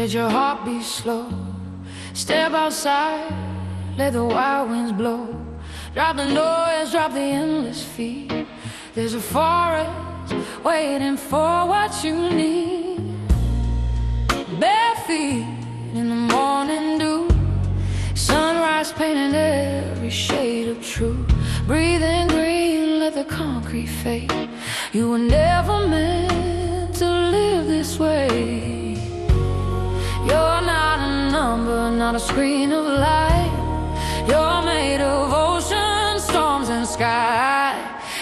Let your heart beat slow. Step outside, let the wild winds blow. Drop the noise, drop the endless feet. There's a forest waiting for what you need. Bare feet in the morning dew. Sunrise painting every shade of true. Breathing green, let the concrete fade. You were never meant to live this way. You're not a number, not a screen of light. You're made of ocean, storms and sky.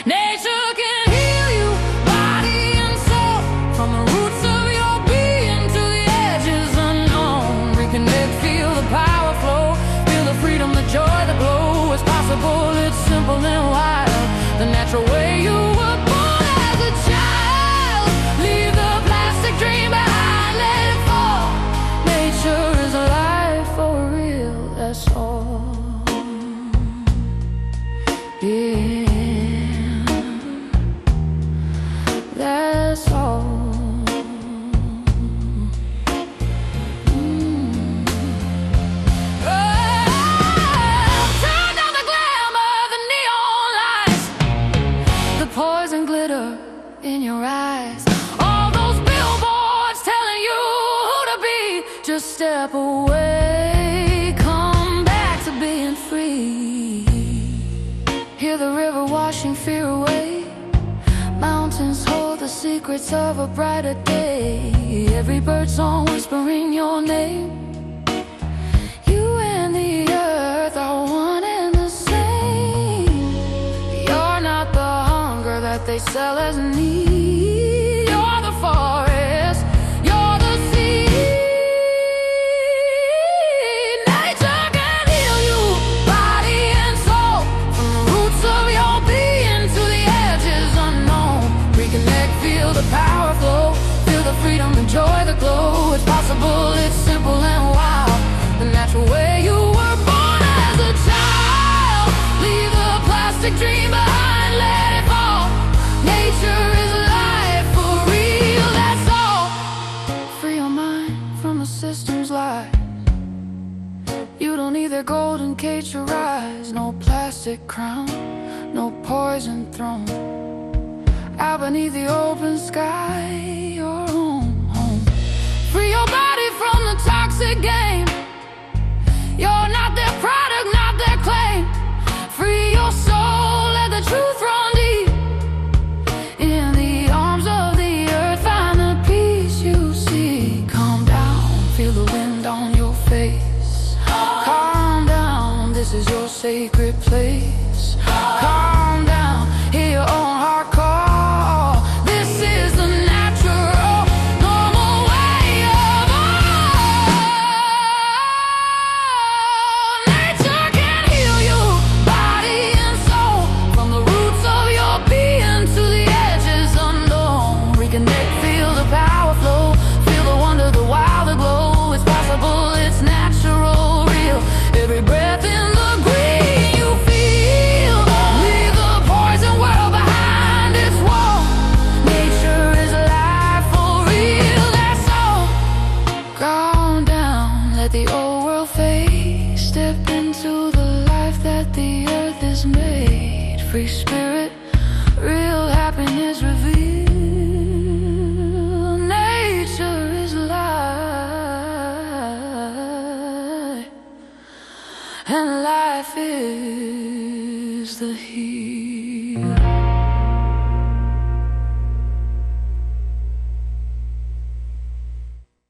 Nature can heal you, body and soul. From the roots of your being to the edges unknown. Reconnect, feel the power flow. Feel the freedom, the joy, the glow. It's possible, it's simple and wild. The natural way you were born as a child. Leave the plastic dream behind, let it fall. Nature is alive for real, that's all. Yeah, that's all. Turn down the glamour, the neon lights, the poison glitter in your eyes. All those billboards telling you who to be. Just step away, come back to being free. Hear the river washing fear away. Mountains hold the secrets of a brighter day. Every bird song whispering your name. You and the earth are one and the same. You're not the hunger that they sell as need. You're the forest, you're the sea. Nature can heal you, body and soul. From the roots of your being to the edges unknown. Reconnect, feel the power flow. Feel the freedom, the joy, the glow. It's possible, it's simple and wild. The natural way you were born as a child. Leave the plastic dream behind, let it fall. Nature is alive for real, that's all. Free your mind from the system's lies. You don't need their golden cage to rise. No plastic crown, no poison throne. Out beneath the open sky, your home. Free your body from the toxic game. You're not their product, not their claim. Free your soul, let the truth run deep. In the arms of the earth, find the peace you seek. Calm down, feel the wind on your face. Calm down, this is your sacred place. Calm down, hear your own heart call. This is the natural, normal way of all. Nature can heal you, body and soul. From the roots of your being to the edges unknown. Reconnect, feel the power flow. Feel the wonder, the wild, the glow. It's possible, it's natural, real. Every breath in the green you feel. Leave the poison world behind its wall. Nature is alive for real, that's all. Calm down, let the old world fade. Step into the life that the earth is made. Free spirit, real happiness revealed. Nature is alive, and life is the heal.